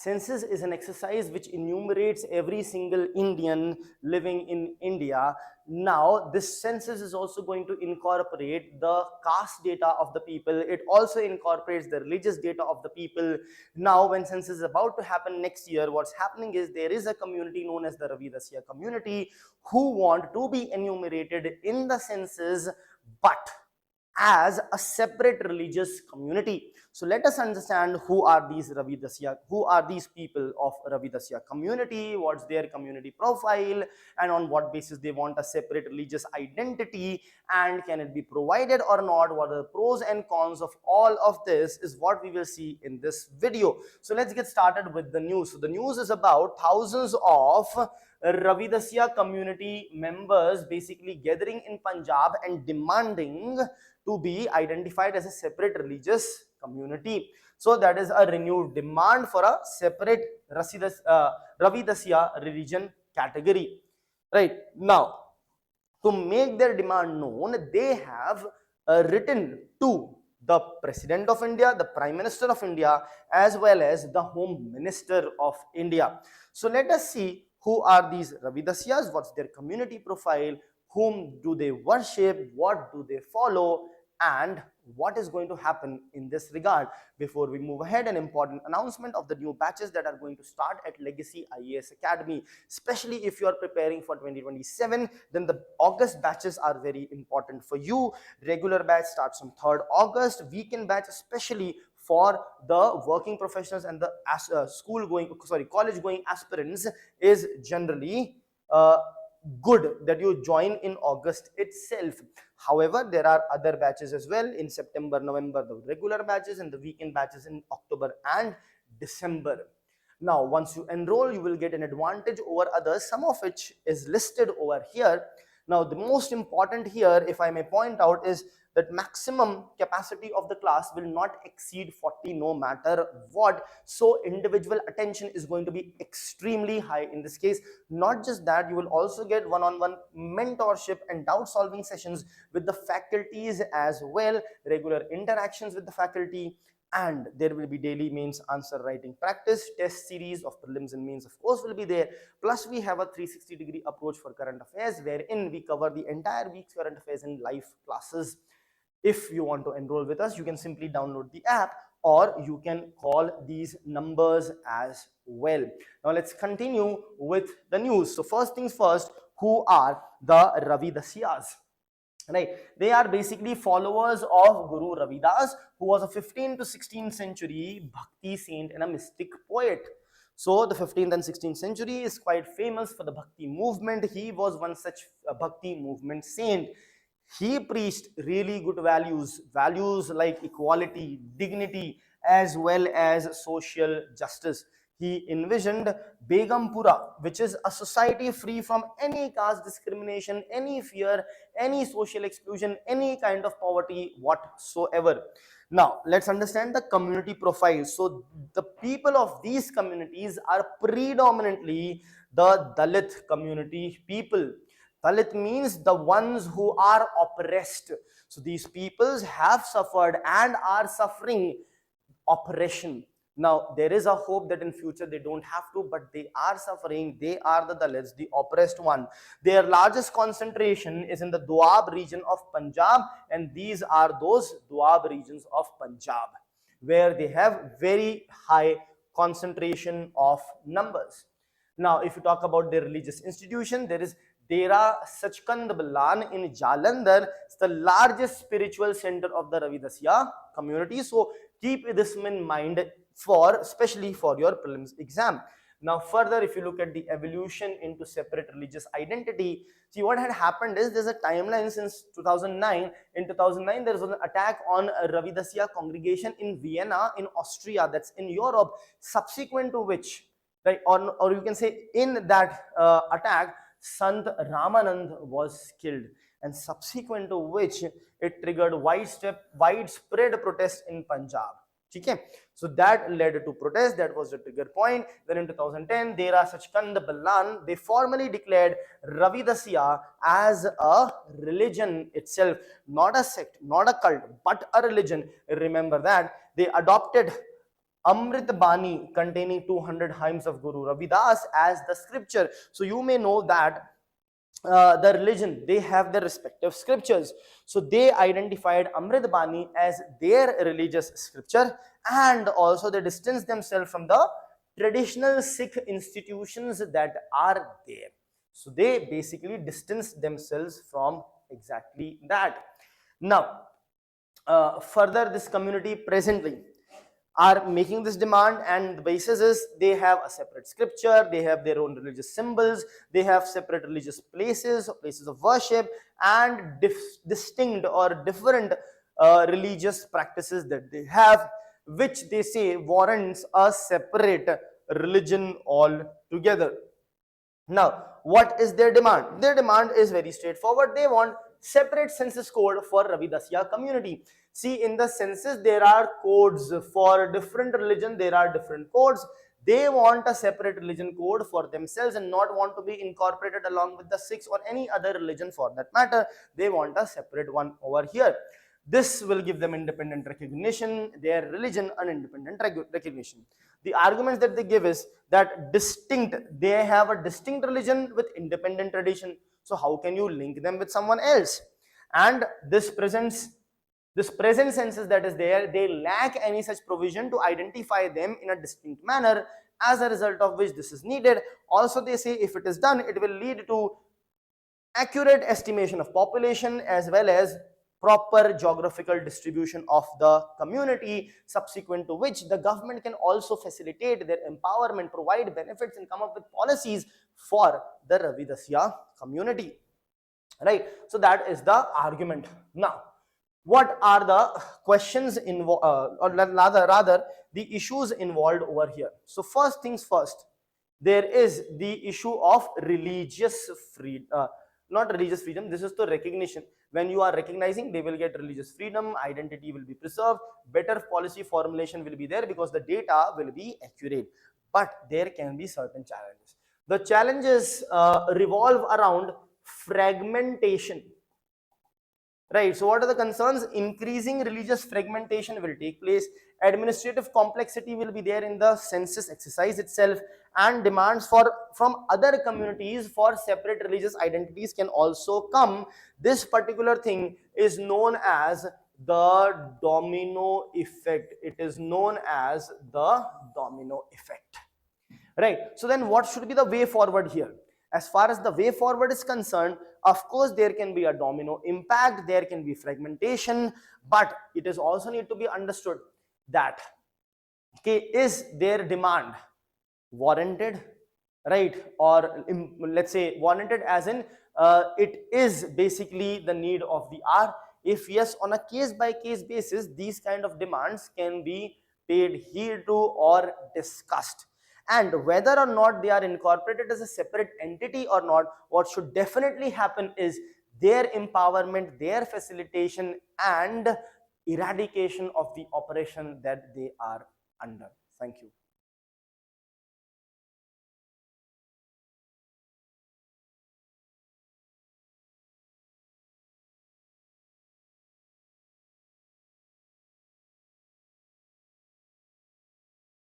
Census is an exercise which enumerates every single Indian living in India. Now, this census is also going to incorporate the caste data of the people. It also incorporates the religious data of the people. Now, when census is about to happen next year, what's happening is there is a community known as the Ravidassia community who want to be enumerated in the census, but as a separate religious community. So let us understand who are these Ravidassia, who are these people of Ravidassia community, what's their community profile, and on what basis they want a separate religious identity, and can it be provided or not, what are the pros and cons of all of this is what we will see in this video. So let's get started with the news. So the news is about thousands of Ravidassia community members basically gathering in Punjab and demanding to be identified as a separate religious community. So that is a renewed demand for a separate Ravidassia religion category. Right now, to make their demand known, they have written to the President of India, the Prime Minister of India, as well as the Home Minister of India. So let us see who are these Ravidassias, what's their community profile, whom do they worship, what do they follow, and what is going to happen in this regard. Before we move ahead, an important announcement of the new batches that are going to start at Legacy IAS Academy. Especially if you are preparing for 2027, then the August batches are very important for you. Regular batch starts on 3rd August. Weekend batch, especially for the working professionals and the college going aspirants, is generally good that you join in August itself. However, there are other batches as well in September, November, the regular batches, and the weekend batches in October and December. Now, once you enroll, you will get an advantage over others, some of which is listed over here. Now, the most important here, if I may point out, is that maximum capacity of the class will not exceed 40 no matter what. So individual attention is going to be extremely high in this case. Not just that, you will also get one-on-one mentorship and doubt solving sessions with the faculties as well, regular interactions with the faculty, and there will be daily mains answer writing practice. Test series of prelims and mains of course will be there. Plus we have a 360-degree approach for current affairs, wherein we cover the entire week's current affairs in live classes. If you want to enroll with us, you can simply download the app or you can call these numbers as well. Now let's continue with the news. So first things first, who are the Ravidassias? Right, they are basically followers of Guru Ravidas, who was a 15th to 16th century Bhakti saint and a mystic poet. So the 15th and 16th century is quite famous for the Bhakti movement. He was one such Bhakti movement saint. He preached really good values like equality, dignity, as well as social justice. He envisioned Begumpura, which is a society free from any caste discrimination, any fear, any social exclusion, any kind of poverty whatsoever. Now, let's understand the community profile. So, the people of these communities are predominantly the Dalit community people. Dalit means the ones who are oppressed. So these peoples have suffered and are suffering oppression. Now there is a hope that in future they don't have to, but they are suffering. They are the Dalits, the oppressed one. Their largest concentration is in the Doab region of Punjab, and these are those Doab regions of Punjab where they have very high concentration of numbers. Now if you talk about their religious institution, there is Dera Sachkand Balan in Jalandhar. It's the largest spiritual center of the Ravidassia community. So keep this in mind especially for your prelims exam. Now further, if you look at the evolution into separate religious identity, see what had happened is there's a timeline since 2009. In 2009, there was an attack on a Ravidassia congregation in Vienna in Austria, that's in Europe, subsequent to which, right, or you can say in that attack, Sant Ramanand was killed, and subsequent to which it triggered widespread protest in Punjab. Okay, so that led to protest. That was the trigger point. Then in 2010, Dera Sachkand Balan, they formally declared Ravidassia as a religion itself, not a sect, not a cult, but a religion. Remember that they adopted Amrit Bani containing 200 hymns of Guru Ravidas as the scripture. So you may know that the religion, they have their respective scriptures. So they identified Amrit Bani as their religious scripture, and also they distanced themselves from the traditional Sikh institutions that are there. So they basically distanced themselves from exactly that. Now, further, this community presently are making this demand, and the basis is they have a separate scripture, they have their own religious symbols, they have separate religious places of worship, and distinct or different religious practices that they have, which they say warrants a separate religion altogether. Now, what is their demand? Their demand is very straightforward. They want separate census code for Ravidassia community. See, in the census, there are codes for different religion. There are different codes. They want a separate religion code for themselves and not want to be incorporated along with the Sikhs or any other religion for that matter. They want a separate one over here. This will give them independent recognition, their religion an independent recognition. The arguments that they give is that they have a distinct religion with independent tradition. So how can you link them with someone else? And this present census that is there, they lack any such provision to identify them in a distinct manner, as a result of which this is needed. Also, they say if it is done, it will lead to accurate estimation of population as well as proper geographical distribution of the community, subsequent to which the government can also facilitate their empowerment, provide benefits, and come up with policies for the Ravidassia community. Right? So that is the argument. Now, what are the questions involved, or rather the issues involved over here? So first things first, there is the issue of religious freedom, not religious freedom, this is the recognition. When you are recognizing, they will get religious freedom, identity will be preserved, better policy formulation will be there because the data will be accurate. But there can be certain challenges. The challenges revolve around fragmentation. Right, so what are the concerns? Increasing religious fragmentation will take place, administrative complexity will be there in the census exercise itself, and demands from other communities for separate religious identities can also come. This particular thing is known as the domino effect. It is known as the domino effect. Right, so then what should be the way forward here? As far as the way forward is concerned, of course there can be a domino impact, there can be fragmentation, but it is also need to be understood that, okay, is their demand warranted, right? Or let's say warranted as in it is basically the need of the hour. If yes, on a case by case basis, these kind of demands can be paid heed to or discussed. And whether or not they are incorporated as a separate entity or not, what should definitely happen is their empowerment, their facilitation, and eradication of the oppression that they are under. Thank you.